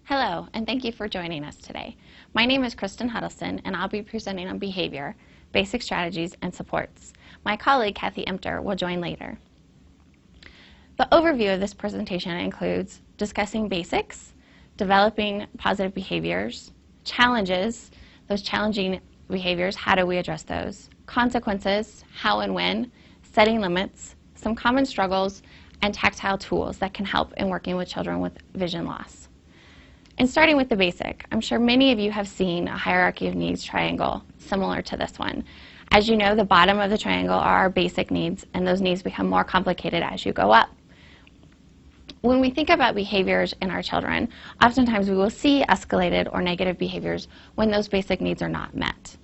Hello, and thank you for joining us today. My name is Kristen Huddleston, and I'll be presenting on behavior, basic strategies, and supports. My colleague, Kathy Emter, will join later. The overview of this presentation includes discussing basics, developing positive behaviors, challenges, those challenging behaviors, how do we address those, consequences, how and when, setting limits, some common struggles, and tactile tools that can help in working with children with vision loss. And starting with the basic, I'm sure many of you have seen a hierarchy of needs triangle similar to this one. As you know, the bottom of the triangle are our basic needs, and those needs become more complicated as you go up. When we think about behaviors in our children, oftentimes we will see escalated or negative behaviors when those basic needs are not met.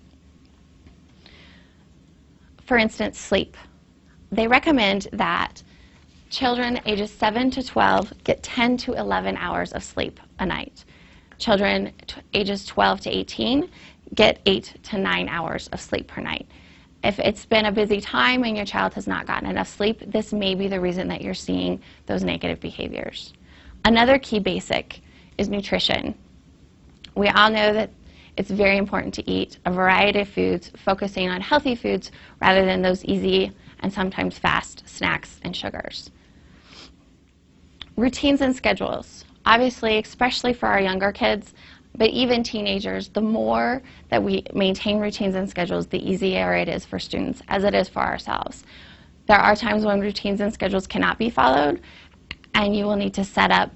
For instance, sleep. They recommend that children ages 7 to 12 get 10 to 11 hours of sleep a night. Children ages 12 to 18 get 8 to 9 hours of sleep per night. If it's been a busy time and your child has not gotten enough sleep, this may be the reason that you're seeing those negative behaviors. Another key basic is nutrition. We all know that it's very important to eat a variety of foods, focusing on healthy foods rather than those easy and sometimes fast snacks and sugars. Routines and schedules. Obviously, especially for our younger kids, but even teenagers, the more that we maintain routines and schedules, the easier it is for students, as it is for ourselves. There are times when routines and schedules cannot be followed, and you will need to set up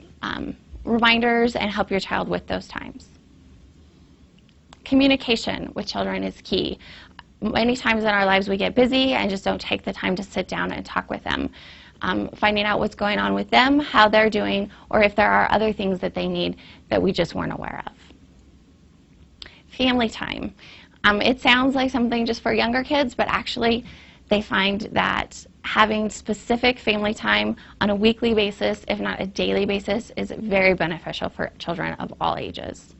reminders and help your child with those times. Communication with children is key. Many times in our lives we get busy and just don't take the time to sit down and talk with them. Finding out what's going on with them, how they're doing, or if there are other things that they need that we just weren't aware of. Family time. It sounds like something just for younger kids, but actually they find that having specific family time on a weekly basis, if not a daily basis, is very beneficial for children of all ages.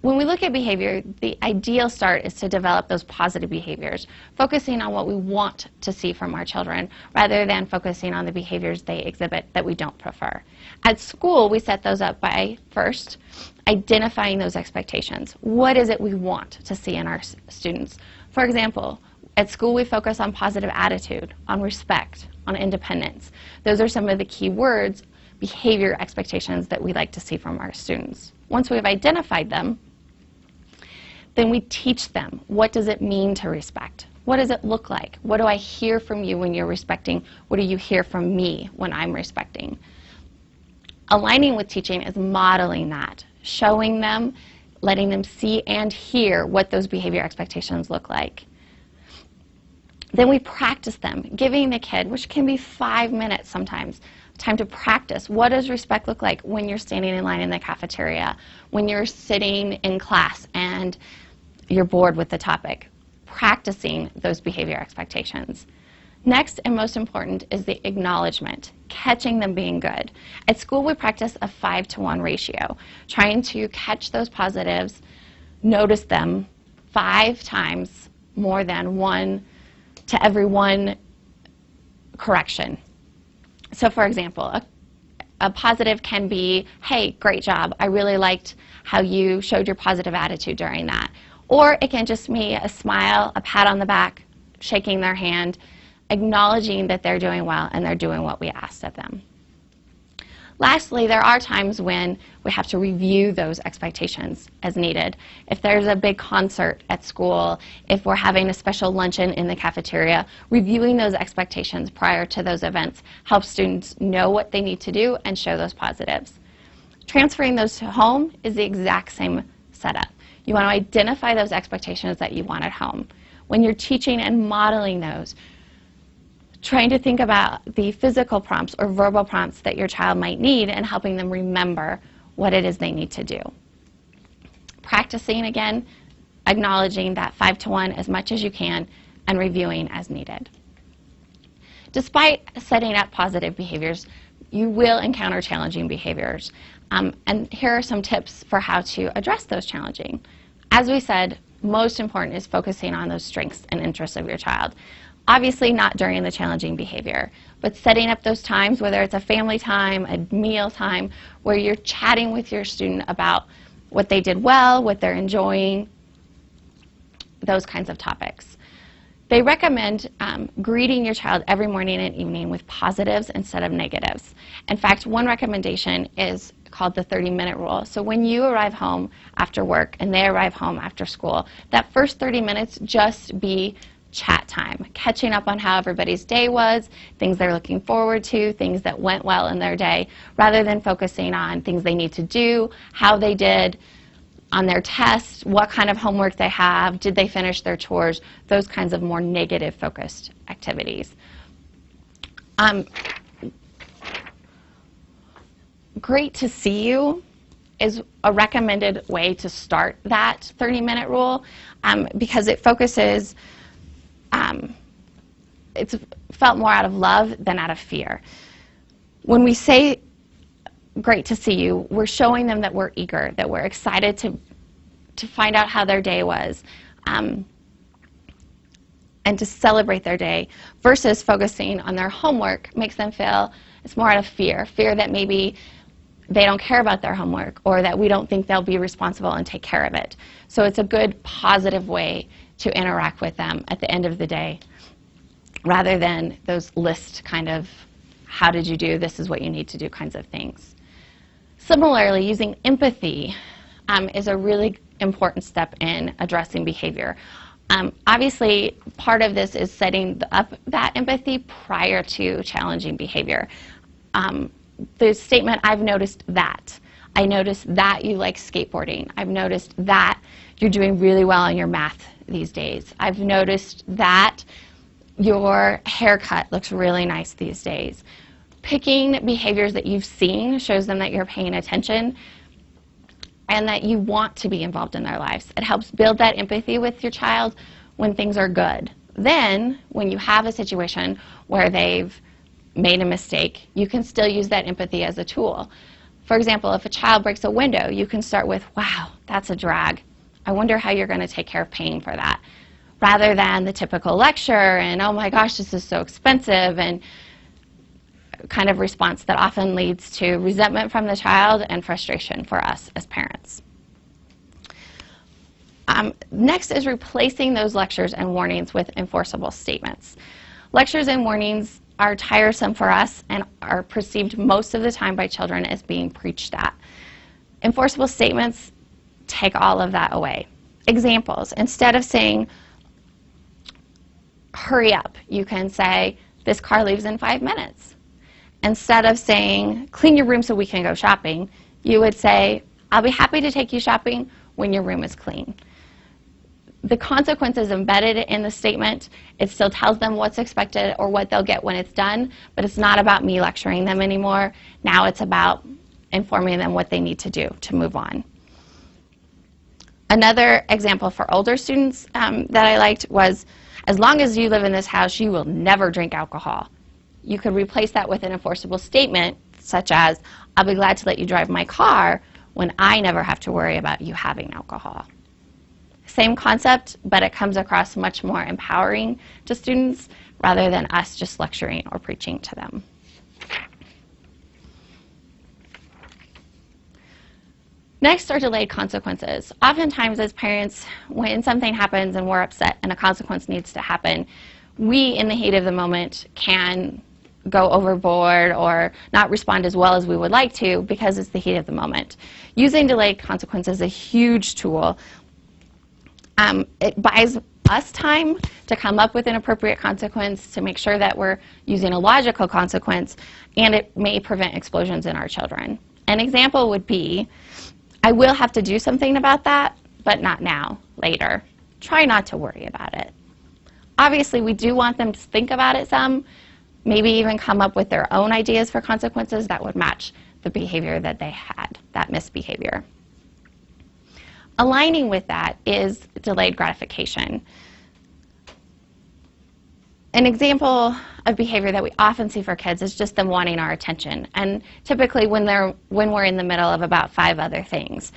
When we look at behavior, the ideal start is to develop those positive behaviors, focusing on what we want to see from our children rather than focusing on the behaviors they exhibit that we don't prefer. At school, we set those up by, first, identifying those expectations. What is it we want to see in our students? For example, at school we focus on positive attitude, on respect, on independence. Those are some of the key words, behavior expectations that we like to see from our students. Once we've identified them, then we teach them, what does it mean to respect? What does it look like? What do I hear from you when you're respecting? What do you hear from me when I'm respecting? Aligning with teaching is modeling that, showing them, letting them see and hear what those behavior expectations look like. Then we practice them, giving the kid, which can be 5 minutes sometimes, time to practice. What does respect look like when you're standing in line in the cafeteria, when you're sitting in class and you're bored with the topic? Practicing those behavior expectations. Next and most important is the acknowledgement, catching them being good. At school we practice a 5-to-1 ratio, trying to catch those positives, notice them 5 times more than 1 to every 1 correction. So for example, a positive can be, hey, great job. I really liked how you showed your positive attitude during that. Or it can just be a smile, a pat on the back, shaking their hand, acknowledging that they're doing well and they're doing what we asked of them. Lastly, there are times when we have to review those expectations as needed. If there's a big concert at school, if we're having a special luncheon in the cafeteria, reviewing those expectations prior to those events helps students know what they need to do and show those positives. Transferring those to home is the exact same setup. You want to identify those expectations that you want at home. When you're teaching and modeling those, trying to think about the physical prompts or verbal prompts that your child might need and helping them remember what it is they need to do. Practicing again, acknowledging that 5-to-1 as much as you can and reviewing as needed. Despite setting up positive behaviors, you will encounter challenging behaviors. And here are some tips for how to address those challenging. As we said, most important is focusing on those strengths and interests of your child. Obviously not during the challenging behavior, but setting up those times, whether it's a family time, a meal time, where you're chatting with your student about what they did well, what they're enjoying, those kinds of topics. They recommend greeting your child every morning and evening with positives instead of negatives. In fact, one recommendation is called the 30-minute rule. So when you arrive home after work and they arrive home after school, that first 30 minutes just be chat time, catching up on how everybody's day was, things they're looking forward to, things that went well in their day, rather than focusing on things they need to do, how they did on their test, what kind of homework they have, did they finish their chores, those kinds of more negative focused activities. Great to see you is a recommended way to start that 30-minute rule because it focuses, it's felt more out of love than out of fear. When we say great to see you, we're showing them that we're eager, that we're excited to find out how their day was and to celebrate their day, versus focusing on their homework makes them feel it's more out of fear that maybe they don't care about their homework or that we don't think they'll be responsible and take care of it. So it's a good positive way to interact with them at the end of the day, rather than those list kind of how did you do, this is what you need to do kinds of things. Similarly, using empathy is a really important step in addressing behavior. Obviously, part of this is setting up that empathy prior to challenging behavior. The statement, I've noticed that. I noticed that you like skateboarding. I've noticed that you're doing really well in your math these days. I've noticed that your haircut looks really nice these days. Picking behaviors that you've seen shows them that you're paying attention and that you want to be involved in their lives. It helps build that empathy with your child when things are good. Then, when you have a situation where they've made a mistake, you can still use that empathy as a tool. For example, if a child breaks a window, you can start with, wow, that's a drag. I wonder how you're going to take care of paying for that. Rather than the typical lecture and, oh my gosh, this is so expensive, and kind of response that often leads to resentment from the child and frustration for us as parents. Next is replacing those lectures and warnings with enforceable statements. Lectures and warnings are tiresome for us and are perceived most of the time by children as being preached at. Enforceable statements take all of that away. Examples, instead of saying, hurry up, you can say, this car leaves in 5 minutes. Instead of saying, clean your room so we can go shopping, you would say, I'll be happy to take you shopping when your room is clean. The consequence is embedded in the statement. It still tells them what's expected or what they'll get when it's done, but it's not about me lecturing them anymore. Now it's about informing them what they need to do to move on. Another example for older students that I liked was, as long as you live in this house, you will never drink alcohol. You could replace that with an enforceable statement, such as, I'll be glad to let you drive my car when I never have to worry about you having alcohol. Same concept, but it comes across much more empowering to students rather than us just lecturing or preaching to them. Next are delayed consequences. Oftentimes as parents, when something happens and we're upset and a consequence needs to happen, we, in the heat of the moment, can go overboard or not respond as well as we would like to because it's the heat of the moment. Using delayed consequences is a huge tool. It buys us time to come up with an appropriate consequence, to make sure that we're using a logical consequence, and it may prevent explosions in our children. An example would be, I will have to do something about that, but not now, later. Try not to worry about it. Obviously, we do want them to think about it some, maybe even come up with their own ideas for consequences that would match the behavior that they had, that misbehavior. Aligning with that is delayed gratification. An example of behavior that we often see for kids is just them wanting our attention, and typically when we're in the middle of about 5 other things.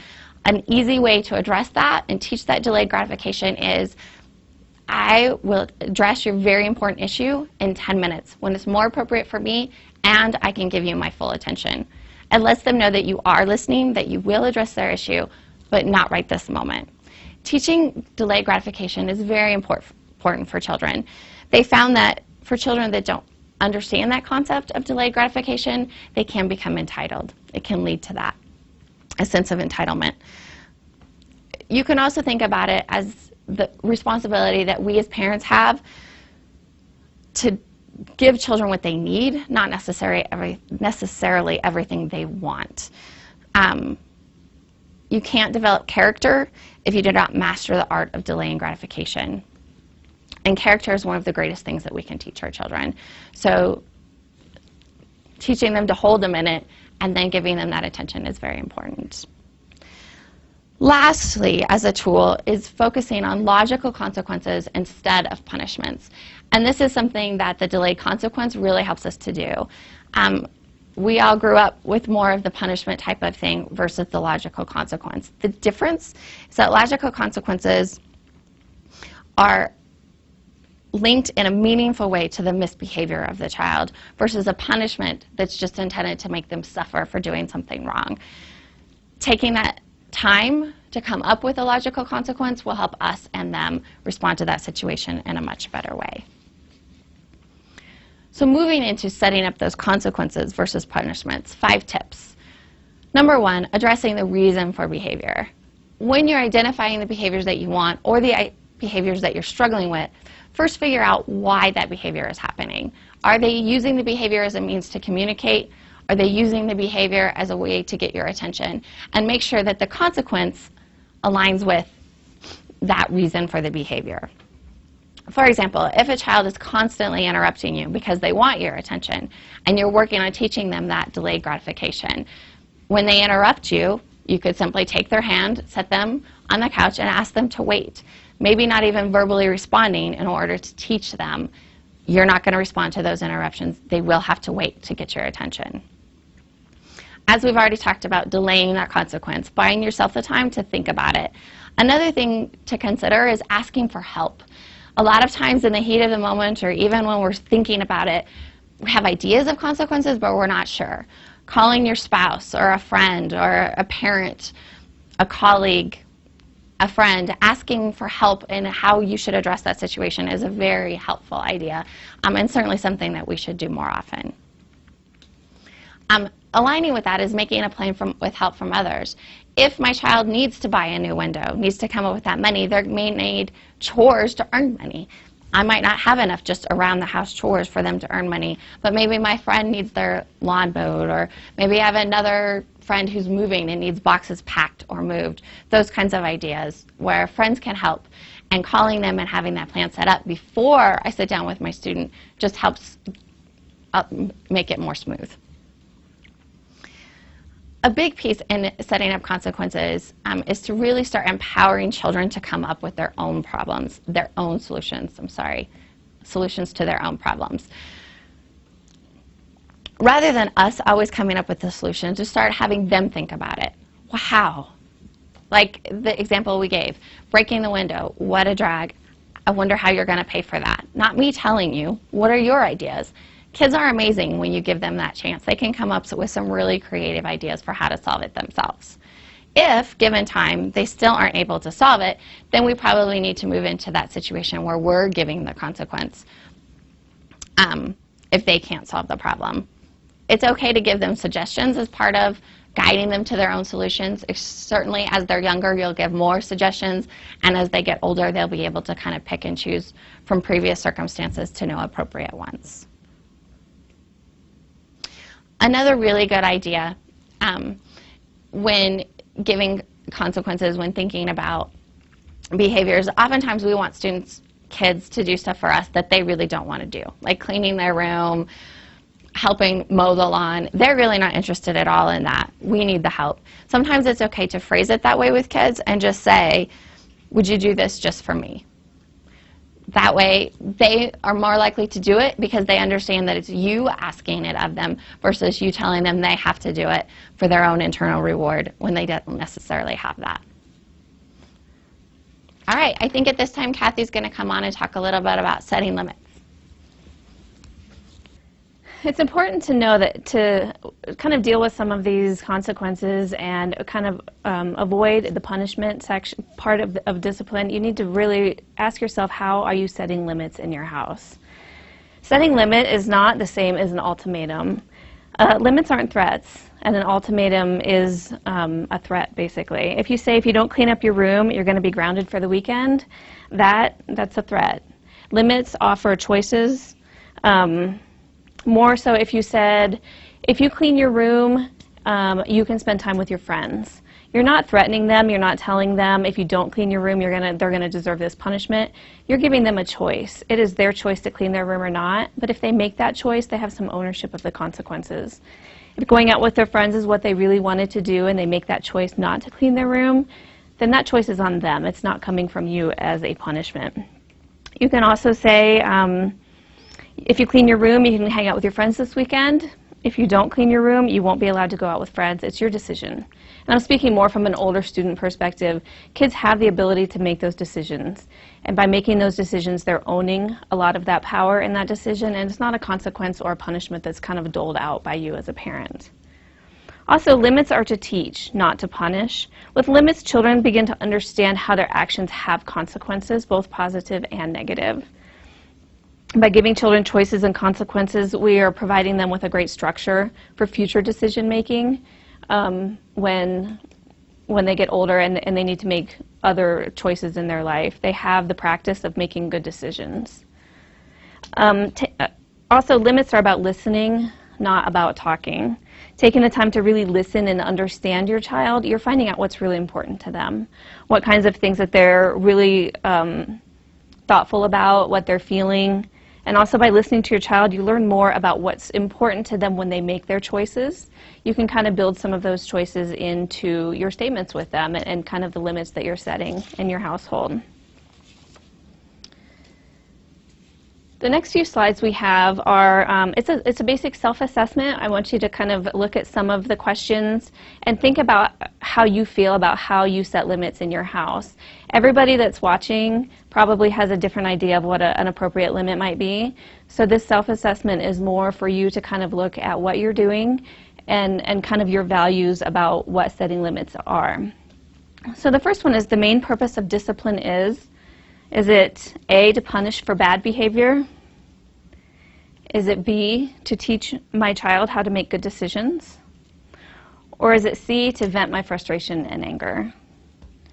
An easy way to address that and teach that delayed gratification is I will address your very important issue in 10 minutes when it's more appropriate for me and I can give you my full attention. It lets them know that you are listening, that you will address their issue, but not right this moment. Teaching delayed gratification is very important for children. They found that for children that don't understand that concept of delayed gratification, they can become entitled. It can lead to that, a sense of entitlement. You can also think about it as the responsibility that we as parents have to give children what they need, not necessarily everything they want. You can't develop character if you do not master the art of delaying gratification. And character is one of the greatest things that we can teach our children. So teaching them to hold a minute and then giving them that attention is very important. Lastly, as a tool, is focusing on logical consequences instead of punishments. And this is something that the delayed consequence really helps us to do. We all grew up with more of the punishment type of thing versus the logical consequence. The difference is that logical consequences are linked in a meaningful way to the misbehavior of the child versus a punishment that's just intended to make them suffer for doing something wrong. Taking that time to come up with a logical consequence will help us and them respond to that situation in a much better way. So moving into setting up those consequences versus punishments, 5 tips. Number 1, addressing the reason for behavior. When you're identifying the behaviors that you want or the behaviors that you're struggling with, first figure out why that behavior is happening. Are they using the behavior as a means to communicate? Are they using the behavior as a way to get your attention? And make sure that the consequence aligns with that reason for the behavior. For example, if a child is constantly interrupting you because they want your attention and you're working on teaching them that delayed gratification, when they interrupt you, you could simply take their hand, set them on the couch, and ask them to wait. Maybe not even verbally responding in order to teach them you're not going to respond to those interruptions. They will have to wait to get your attention. As we've already talked about, delaying that consequence, buying yourself the time to think about it. Another thing to consider is asking for help. A lot of times in the heat of the moment, or even when we're thinking about it, we have ideas of consequences, but we're not sure. Calling your spouse or a friend or a parent, a colleague, a friend, asking for help in how you should address that situation is a very helpful idea, and certainly something that we should do more often. Aligning with that is making a plan with help from others. If my child needs to buy a new window, needs to come up with that money, they may need chores to earn money. I might not have enough just around the house chores for them to earn money, but maybe my friend needs their lawn mowed, or maybe I have another friend who's moving and needs boxes packed or moved. Those kinds of ideas where friends can help, and calling them and having that plan set up before I sit down with my student just helps make it more smooth. A big piece in setting up consequences is to really start empowering children to come up with their own problems, their own solutions, solutions to their own problems. Rather than us always coming up with the solution, to start having them think about it. Wow. Like the example we gave, breaking the window, what a drag. I wonder how you're going to pay for that. Not me telling you, what are your ideas? Kids are amazing when you give them that chance. They can come up with some really creative ideas for how to solve it themselves. If, given time, they still aren't able to solve it, then we probably need to move into that situation where we're giving the consequence if they can't solve the problem. It's okay to give them suggestions as part of guiding them to their own solutions. Certainly, as they're younger, you'll give more suggestions, and as they get older, they'll be able to kind of pick and choose from previous circumstances to know appropriate ones. Another really good idea when giving consequences, when thinking about behaviors, oftentimes we want kids to do stuff for us that they really don't want to do, like cleaning their room, helping mow the lawn. They're really not interested at all in that. We need the help. Sometimes it's okay to phrase it that way with kids and just say, would you do this just for me? That way, they are more likely to do it because they understand that it's you asking it of them versus you telling them they have to do it for their own internal reward when they don't necessarily have that. All right, I think at this time Kathy's going to come on and talk a little bit about setting limits. It's important to know that to kind of deal with some of these consequences and kind of avoid the punishment section part of discipline, you need to really ask yourself, how are you setting limits in your house? Setting limit is not the same as an ultimatum. Limits aren't threats, and an ultimatum is a threat, basically. If you say, if you don't clean up your room, you're going to be grounded for the weekend, that's a threat. Limits offer choices. More so if you said, if you clean your room, you can spend time with your friends. You're not threatening them. You're not telling them, if you don't clean your room, they're going to deserve this punishment. You're giving them a choice. It is their choice to clean their room or not. But if they make that choice, they have some ownership of the consequences. If going out with their friends is what they really wanted to do and they make that choice not to clean their room, then that choice is on them. It's not coming from you as a punishment. You can also say, if you clean your room, you can hang out with your friends this weekend. If you don't clean your room, you won't be allowed to go out with friends. It's your decision. And I'm speaking more from an older student perspective. Kids have the ability to make those decisions. And by making those decisions, they're owning a lot of that power in that decision, and it's not a consequence or a punishment that's kind of doled out by you as a parent. Also, limits are to teach, not to punish. With limits, children begin to understand how their actions have consequences, both positive and negative. By giving children choices and consequences, we are providing them with a great structure for future decision making when they get older and they need to make other choices in their life. They have the practice of making good decisions. Also, limits are about listening, not about talking. Taking the time to really listen and understand your child, you're finding out what's really important to them, what kinds of things that they're really thoughtful about, what they're feeling. And also by listening to your child, you learn more about what's important to them when they make their choices. You can kind of build some of those choices into your statements with them and kind of the limits that you're setting in your household. The next few slides we have are, it's a basic self-assessment. I want you to kind of look at some of the questions and think about how you feel about how you set limits in your house. Everybody that's watching probably has a different idea of what an appropriate limit might be. So this self-assessment is more for you to kind of look at what you're doing and kind of your values about what setting limits are. So the first one is, the main purpose of discipline is it A, to punish for bad behavior? Is it B, to teach my child how to make good decisions? Or is it C, to vent my frustration and anger?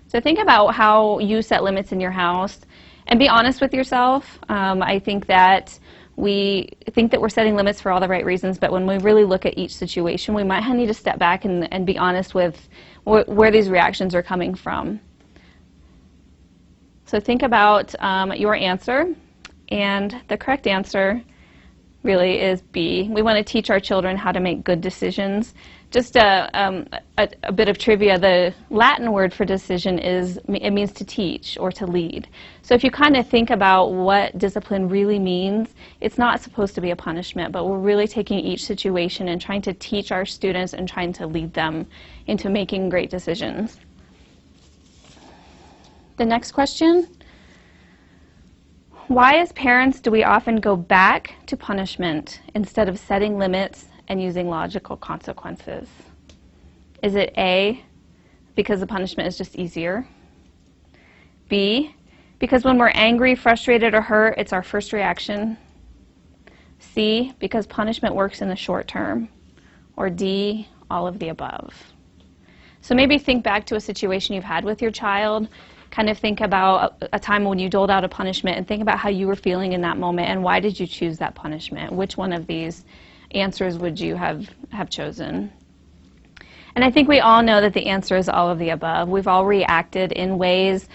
So think about how you set limits in your house and be honest with yourself. I think that we think that we're setting limits for all the right reasons, but when we really look at each situation, we might need to step back and be honest with where these reactions are coming from. So think about your answer, and the correct answer really is B. We want to teach our children how to make good decisions. Just a bit of trivia, the Latin word for decision it means to teach or to lead. So if you kind of think about what discipline really means, it's not supposed to be a punishment, but we're really taking each situation and trying to teach our students and trying to lead them into making great decisions. The next question, why as parents do we often go back to punishment instead of setting limits and using logical consequences? Is it A, because the punishment is just easier? B, because when we're angry, frustrated, or hurt, it's our first reaction? C, because punishment works in the short term? Or D, all of the above? So maybe think back to a situation you've had with your child. Kind of think about a time when you doled out a punishment and think about how you were feeling in that moment and why did you choose that punishment? Which one of these answers would you have chosen? And I think we all know that the answer is all of the above. We've all reacted in ways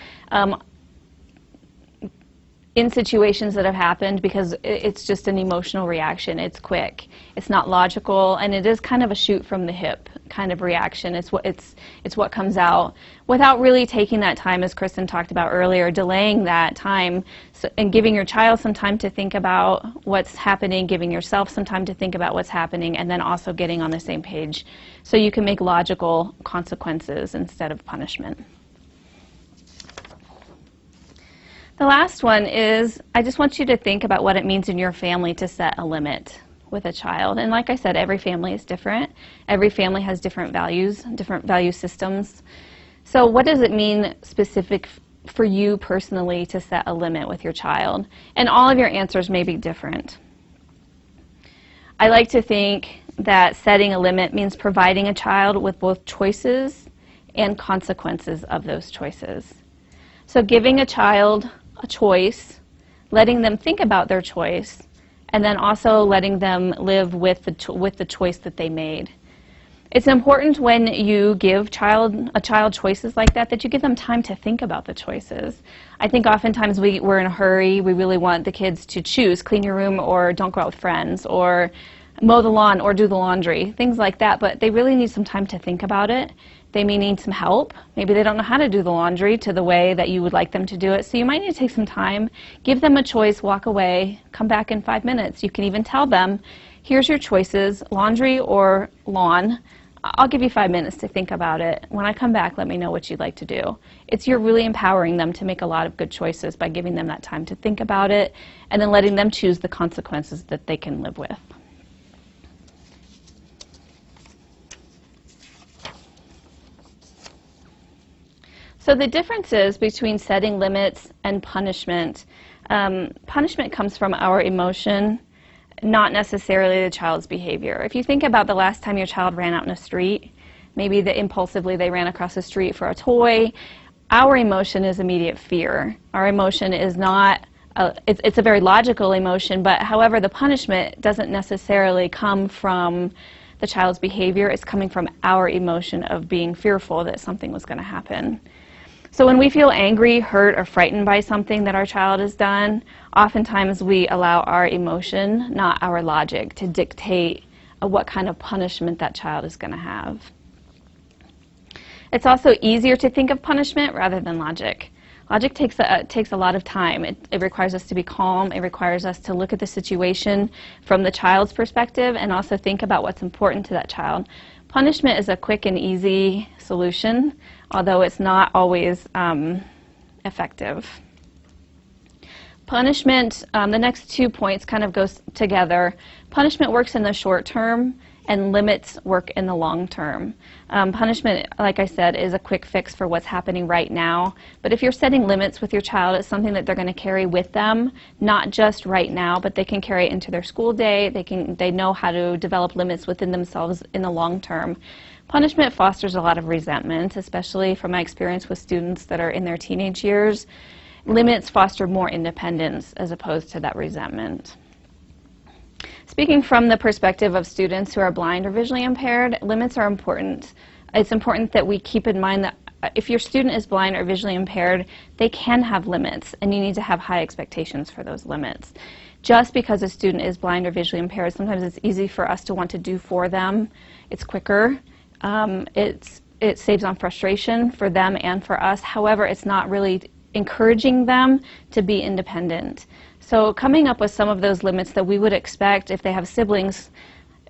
in situations that have happened because it's just an emotional reaction. It's quick, it's not logical, and it is kind of a shoot from the hip kind of reaction. It's what comes out without really taking that time, as Kristen talked about earlier, delaying that time and giving your child some time to think about what's happening, giving yourself some time to think about what's happening, and then also getting on the same page so you can make logical consequences instead of punishment. The last one is, I just want you to think about what it means in your family to set a limit with a child. And like I said, every family is different. Every family has different values, different value systems. So what does it mean specific for you personally to set a limit with your child? And all of your answers may be different. I like to think that setting a limit means providing a child with both choices and consequences of those choices. So giving a child a choice, letting them think about their choice, and then also letting them live with the choice that they made. It's important when you give a child choices like that you give them time to think about the choices. I think oftentimes we're in a hurry. We really want the kids to choose, clean your room or don't go out with friends, or mow the lawn or do the laundry, things like that, but they really need some time to think about it. They may need some help. Maybe they don't know how to do the laundry to the way that you would like them to do it, so you might need to take some time, give them a choice, walk away, come back in 5 minutes. You can even tell them, here's your choices, laundry or lawn. I'll give you 5 minutes to think about it. When I come back, let me know what you'd like to do. You're really empowering them to make a lot of good choices by giving them that time to think about it and then letting them choose the consequences that they can live with. So the differences between setting limits and punishment. Punishment comes from our emotion, not necessarily the child's behavior. If you think about the last time your child ran out in the street, maybe impulsively they ran across the street for a toy, our emotion is immediate fear. Our emotion is not, it's a very logical emotion, but however the punishment doesn't necessarily come from the child's behavior, it's coming from our emotion of being fearful that something was going to happen. So when we feel angry, hurt, or frightened by something that our child has done, oftentimes we allow our emotion, not our logic, to dictate what kind of punishment that child is going to have. It's also easier to think of punishment rather than logic. Logic takes a lot of time. It requires us to be calm. It requires us to look at the situation from the child's perspective and also think about what's important to that child. Punishment is a quick and easy solution, although it's not always effective. Punishment, the next 2 points kind of goes together. Punishment works in the short term and limits work in the long term. Punishment, like I said, is a quick fix for what's happening right now. But if you're setting limits with your child, it's something that they're going to carry with them, not just right now, but they can carry it into their school day. They know how to develop limits within themselves in the long term. Punishment fosters a lot of resentment, especially from my experience with students that are in their teenage years. Limits foster more independence as opposed to that resentment. Speaking from the perspective of students who are blind or visually impaired, limits are important. It's important that we keep in mind that if your student is blind or visually impaired, they can have limits, and you need to have high expectations for those limits. Just because a student is blind or visually impaired, sometimes it's easy for us to want to do for them. It's quicker. It saves on frustration for them and for us. However, it's not really encouraging them to be independent. So coming up with some of those limits that we would expect if they have siblings,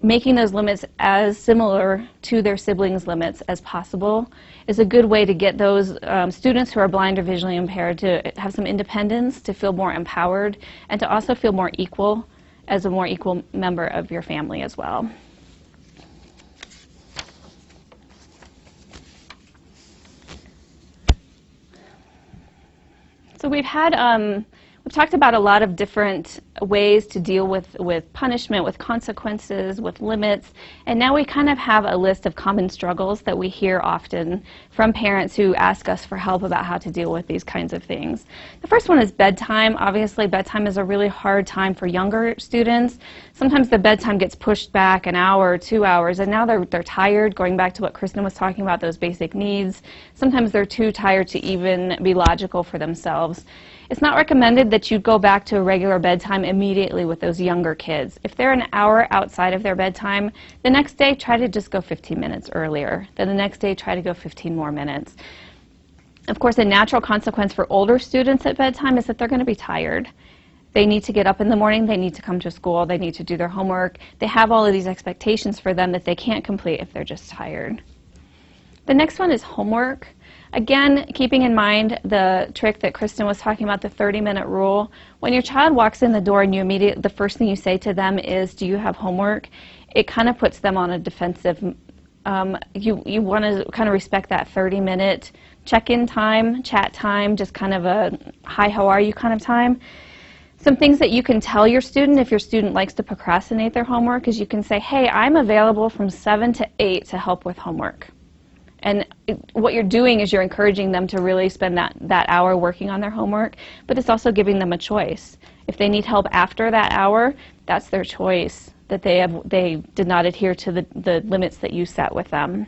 making those limits as similar to their siblings' limits as possible is a good way to get those students who are blind or visually impaired to have some independence, to feel more empowered, and to also feel more equal as a more equal member of your family as well. So we've talked about a lot of different ways to deal with punishment, with consequences, with limits, and now we kind of have a list of common struggles that we hear often from parents who ask us for help about how to deal with these kinds of things. The first one is bedtime. Obviously, bedtime is a really hard time for younger students. Sometimes the bedtime gets pushed back an hour or 2 hours, and now they're tired, going back to what Kristen was talking about, those basic needs. Sometimes they're too tired to even be logical for themselves. It's not recommended that you go back to a regular bedtime immediately with those younger kids. If they're an hour outside of their bedtime, the next day try to just go 15 minutes earlier. Then the next day try to go 15 more minutes. Of course, a natural consequence for older students at bedtime is that they're going to be tired. They need to get up in the morning, they need to come to school, they need to do their homework. They have all of these expectations for them that they can't complete if they're just tired. The next one is homework. Again, keeping in mind the trick that Kristen was talking about, the 30-minute rule. When your child walks in the door and the first thing you say to them is, do you have homework? It kind of puts them on a defensive. You want to kind of respect that 30-minute check-in time, chat time, just kind of a hi, how are you kind of time. Some things that you can tell your student if your student likes to procrastinate their homework is you can say, hey, I'm available from 7 to 8 to help with homework. And what you're doing is you're encouraging them to really spend that hour working on their homework, but it's also giving them a choice. If they need help after that hour, that's their choice, that they did not adhere to the limits that you set with them.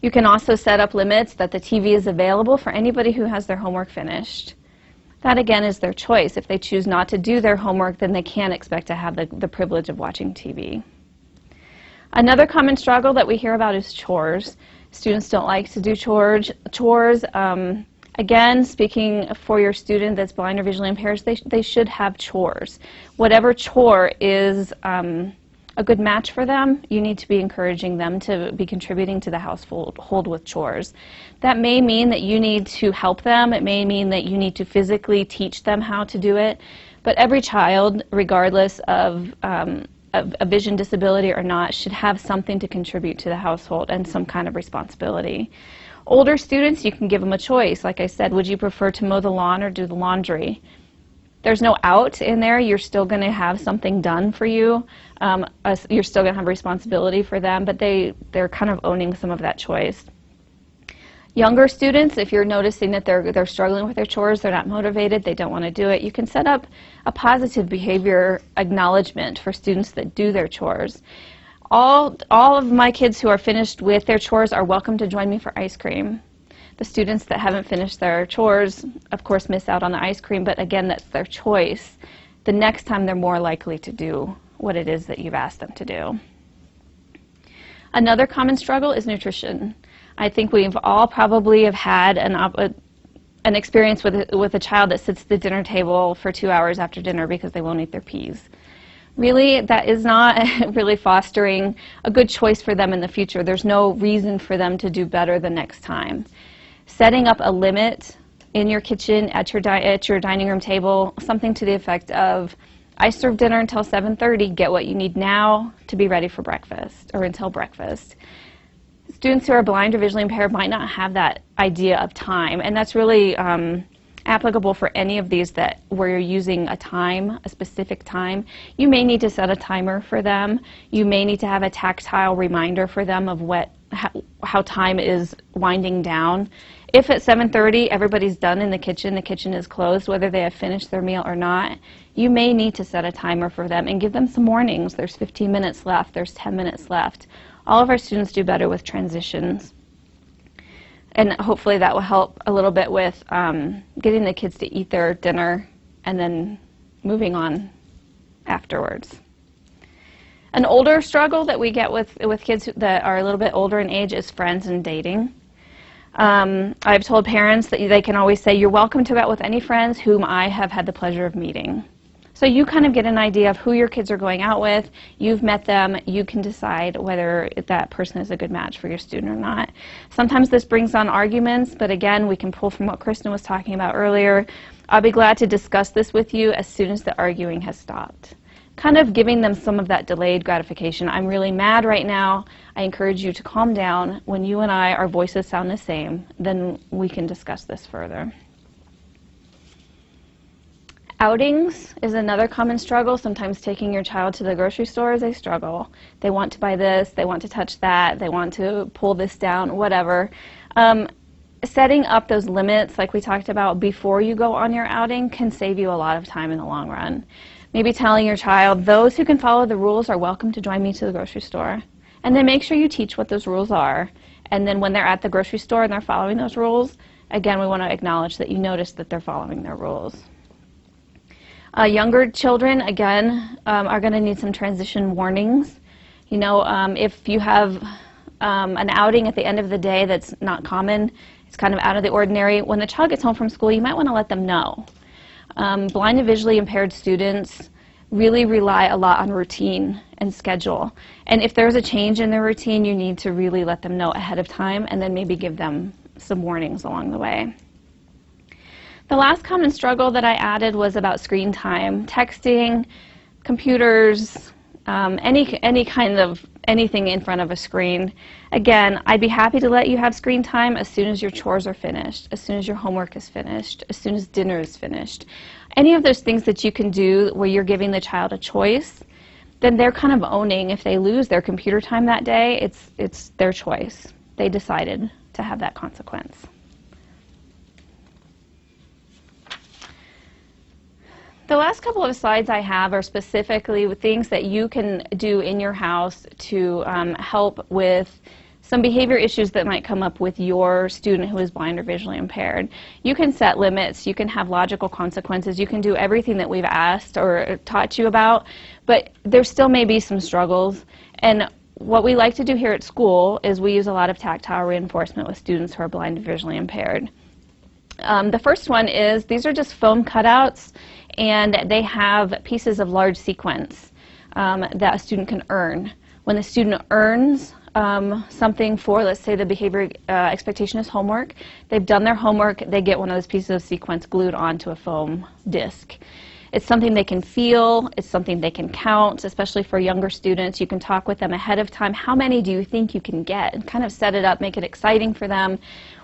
You can also set up limits that the TV is available for anybody who has their homework finished. That again is their choice. If they choose not to do their homework, then they can't expect to have the privilege of watching TV. Another common struggle that we hear about is chores. Students don't like to do chores. Again, speaking for your student that's blind or visually impaired, they should have chores. Whatever chore is a good match for them, you need to be encouraging them to be contributing to the household with chores. That may mean that you need to help them. It may mean that you need to physically teach them how to do it. But every child, regardless of a vision disability or not, should have something to contribute to the household and some kind of responsibility. Older students, you can give them a choice. Like I said, would you prefer to mow the lawn or do the laundry? There's no out in there. You're still going to have something done for you. You're still going to have responsibility for them, but they're kind of owning some of that choice. Younger students, if you're noticing that they're struggling with their chores, they're not motivated, they don't want to do it, you can set up a positive behavior acknowledgement for students that do their chores. All of my kids who are finished with their chores are welcome to join me for ice cream. The students that haven't finished their chores, of course, miss out on the ice cream, but again, that's their choice. The next time they're more likely to do what it is that you've asked them to do. Another common struggle is nutrition. I think we've all probably have had an experience with a child that sits at the dinner table for 2 hours after dinner because they won't eat their peas. Really, that is not really fostering a good choice for them in the future. There's no reason for them to do better the next time. Setting up a limit in your kitchen, at your dining room table, something to the effect of, I serve dinner until 7:30, get what you need now to be ready for breakfast, or until breakfast. Students who are blind or visually impaired might not have that idea of time, and that's really applicable for any of these where you're using a specific time. You may need to set a timer for them. You may need to have a tactile reminder for them of how time is winding down. If at 7:30 everybody's done in the kitchen is closed, whether they have finished their meal or not, you may need to set a timer for them and give them some warnings. There's 15 minutes left, there's 10 minutes left. All of our students do better with transitions. And hopefully that will help a little bit with getting the kids to eat their dinner and then moving on afterwards. An older struggle that we get with kids that are a little bit older in age is friends and dating. I've told parents that they can always say, you're welcome to go out with any friends whom I have had the pleasure of meeting. So you kind of get an idea of who your kids are going out with. You've met them. You can decide whether that person is a good match for your student or not. Sometimes this brings on arguments, but again, we can pull from what Kristen was talking about earlier. I'll be glad to discuss this with you as soon as the arguing has stopped. Kind of giving them some of that delayed gratification. I'm really mad right now. I encourage you to calm down. When you and our voices sound the same, then we can discuss this further. Outings is another common struggle. Sometimes taking your child to the grocery store is a struggle. They want to buy this, they want to touch that, they want to pull this down, whatever. Setting up those limits, like we talked about before you go on your outing, can save you a lot of time in the long run. Maybe telling your child, those who can follow the rules are welcome to join me to the grocery store. And then make sure you teach what those rules are. And then when they're at the grocery store and they're following those rules, again, we want to acknowledge that you notice that they're following their rules. Younger children, again, are going to need some transition warnings. You know, if you have an outing at the end of the day that's not common, it's kind of out of the ordinary, when the child gets home from school, you might want to let them know. Blind and visually impaired students really rely a lot on routine and schedule. And if there's a change in their routine, you need to really let them know ahead of time and then maybe give them some warnings along the way. The last common struggle that I added was about screen time. Texting, computers, any kind of anything in front of a screen. Again, I'd be happy to let you have screen time as soon as your chores are finished, as soon as your homework is finished, as soon as dinner is finished. Any of those things that you can do where you're giving the child a choice, then they're kind of owning if they lose their computer time that day, it's their choice. They decided to have that consequence. The last couple of slides I have are specifically with things that you can do in your house to help with some behavior issues that might come up with your student who is blind or visually impaired. You can set limits, you can have logical consequences, you can do everything that we've asked or taught you about, but there still may be some struggles. And what we like to do here at school is we use a lot of tactile reinforcement with students who are blind and visually impaired. The first one is, these are just foam cutouts, and they have pieces of large sequence that a student can earn. When the student earns something for, let's say the behavior expectation is homework, they've done their homework, they get one of those pieces of sequence glued onto a foam disc. It's something they can feel, it's something they can count, especially for younger students. You can talk with them ahead of time. How many do you think you can get? And kind of set it up, make it exciting for them.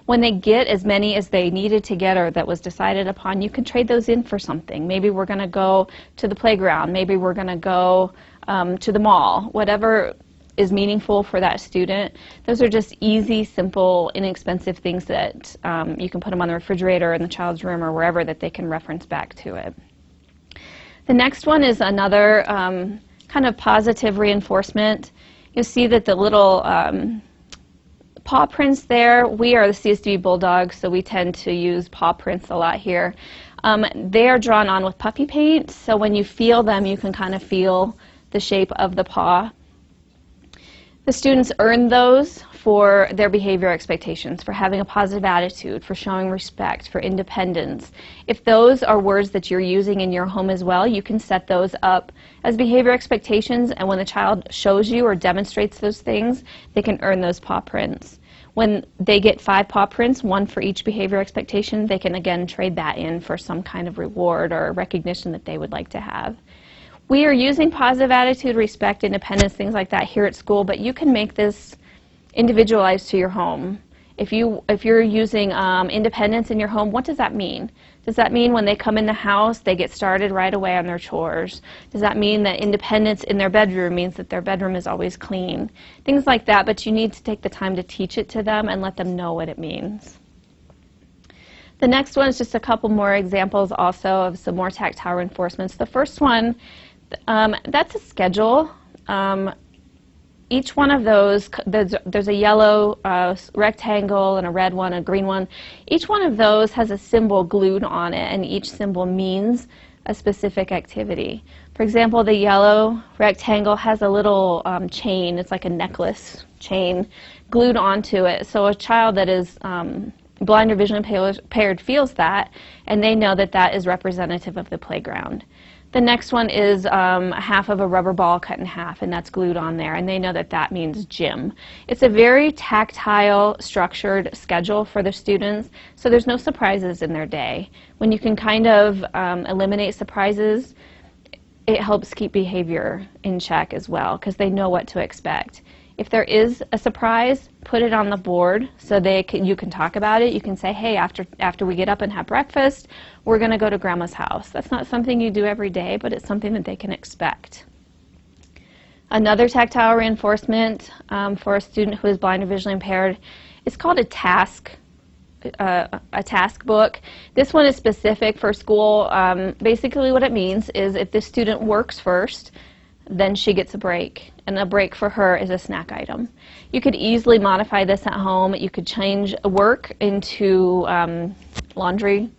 When they get as many as they needed to get or that was decided upon, you can trade those in for something. Maybe we're going to go to the playground, maybe we're going to go to the mall, whatever is meaningful for that student. Those are just easy, simple, inexpensive things that you can put them on the refrigerator in the child's room or wherever that they can reference back to it. The next one is another kind of positive reinforcement. You'll see that the little paw prints there, we are the CSDB Bulldogs, so we tend to use paw prints a lot here. They are drawn on with puffy paint, so when you feel them, you can kind of feel the shape of the paw. The students earn those for their behavior expectations, for having a positive attitude, for showing respect, for independence. If those are words that you're using in your home as well, you can set those up as behavior expectations, and when the child shows you or demonstrates those things, they can earn those paw prints. When they get 5 paw prints, 1 for each behavior expectation, they can again trade that in for some kind of reward or recognition that they would like to have. We are using positive attitude, respect, independence, things like that here at school, but you can make this individualized to your home. If you're using independence in your home, what does that mean? Does that mean when they come in the house, they get started right away on their chores? Does that mean that independence in their bedroom means that their bedroom is always clean? Things like that, but you need to take the time to teach it to them and let them know what it means. The next one is just a couple more examples also of some more tactile reinforcements. The first one, that's a schedule. Each one of those, there's a yellow rectangle and a red one, a green one. Each one of those has a symbol glued on it, and each symbol means a specific activity. For example, the yellow rectangle has a little chain. It's like a necklace chain glued onto it. So a child that is blind or visually impaired feels that, and they know that that is representative of the playground. The next one is half of a rubber ball cut in half, and that's glued on there, and they know that that means gym. It's a very tactile, structured schedule for the students, so there's no surprises in their day. When you can kind of eliminate surprises, it helps keep behavior in check as well, because they know what to expect. If there is a surprise, put it on the board so you can talk about it. You can say, hey, after we get up and have breakfast, we're going to go to Grandma's house. That's not something you do every day, but it's something that they can expect. Another tactile reinforcement for a student who is blind or visually impaired is called a task book. This one is specific for school. Basically what it means is if the student works first, then she gets a break, and a break for her is a snack item. You could easily modify this at home. You could change work into laundry.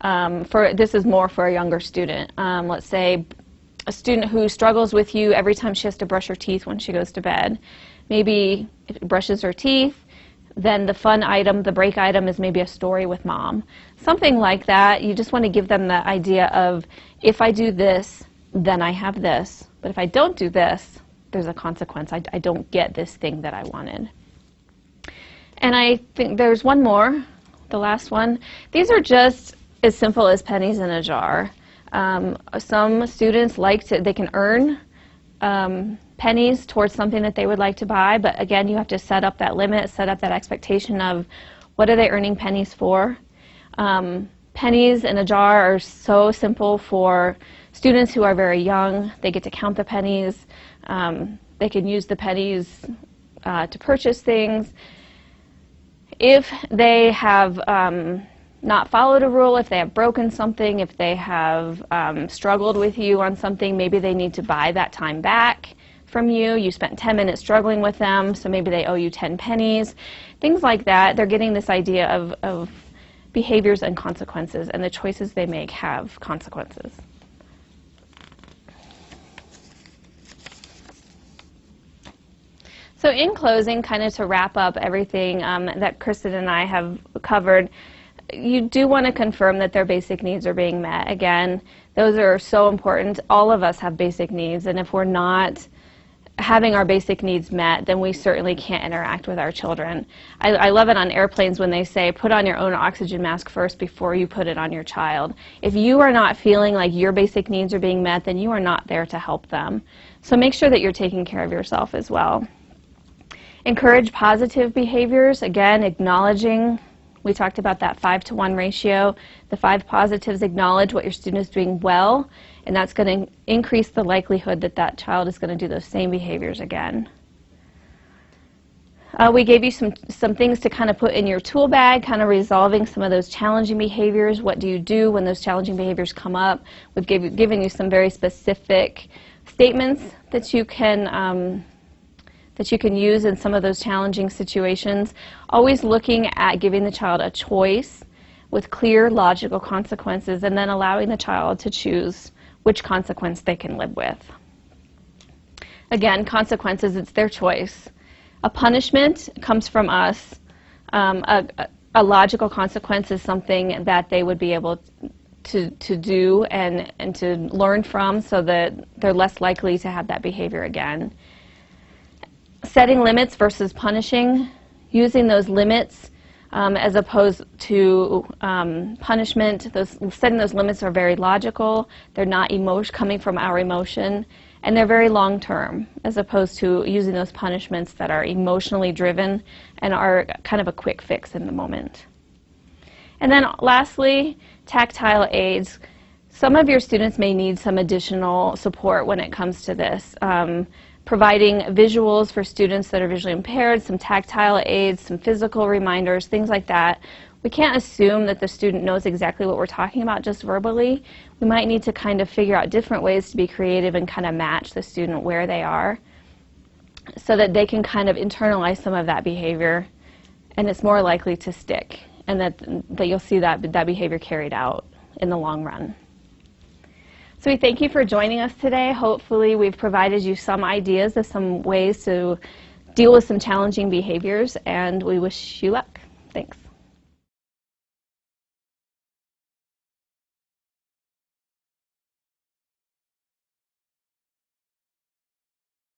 This is more for a younger student. Let's say a student who struggles with you every time she has to brush her teeth when she goes to bed. Maybe if it brushes her teeth, then the fun item, the break item, is maybe a story with mom. Something like that. You just want to give them the idea of, if I do this, then I have this. But if I don't do this, there's a consequence. I don't get this thing that I wanted. And I think there's one more, the last one. These are just as simple as pennies in a jar. Some students they can earn pennies towards something that they would like to buy, but again, you have to set up that limit, set up that expectation of what are they earning pennies for. Pennies in a jar are so simple for students who are very young. They get to count the pennies. They can use the pennies to purchase things. If they have not followed a rule, if they have broken something, if they have struggled with you on something, maybe they need to buy that time back from you. You spent 10 minutes struggling with them, so maybe they owe you 10 pennies. Things like that. They're getting this idea of behaviors and consequences, and the choices they make have consequences. So in closing, kind of to wrap up everything that Kristen and I have covered, you do want to confirm that their basic needs are being met. Again, those are so important. All of us have basic needs, and if we're not having our basic needs met, then we certainly can't interact with our children. I love it on airplanes when they say, put on your own oxygen mask first before you put it on your child. If you are not feeling like your basic needs are being met, then you are not there to help them. So make sure that you're taking care of yourself as well. Encourage positive behaviors. Again, acknowledging, we talked about that 5-to-1 ratio. The 5 positives acknowledge what your student is doing well, and that's going to increase the likelihood that that child is going to do those same behaviors again. We gave you some things to kind of put in your tool bag, kind of resolving some of those challenging behaviors. What do you do when those challenging behaviors come up? We've given you some very specific statements that you can use in some of those challenging situations. Always looking at giving the child a choice with clear, logical consequences, and then allowing the child to choose which consequence they can live with. Again, consequences, it's their choice. A punishment comes from us. A logical consequence is something that they would be able to do and to learn from, so that they're less likely to have that behavior again. Setting limits versus punishing, using those limits as opposed to punishment. Setting those limits are very logical. They're not coming from our emotion, and they're very long-term, as opposed to using those punishments that are emotionally driven and are kind of a quick fix in the moment. And then lastly, tactile aids. Some of your students may need some additional support when it comes to this. Providing visuals for students that are visually impaired, some tactile aids, some physical reminders, things like that. We can't assume that the student knows exactly what we're talking about just verbally. We might need to kind of figure out different ways to be creative and kind of match the student where they are, so that they can kind of internalize some of that behavior, and it's more likely to stick, and that you'll see that behavior carried out in the long run. So we thank you for joining us today. Hopefully we've provided you some ideas of some ways to deal with some challenging behaviors, and we wish you luck. Thanks.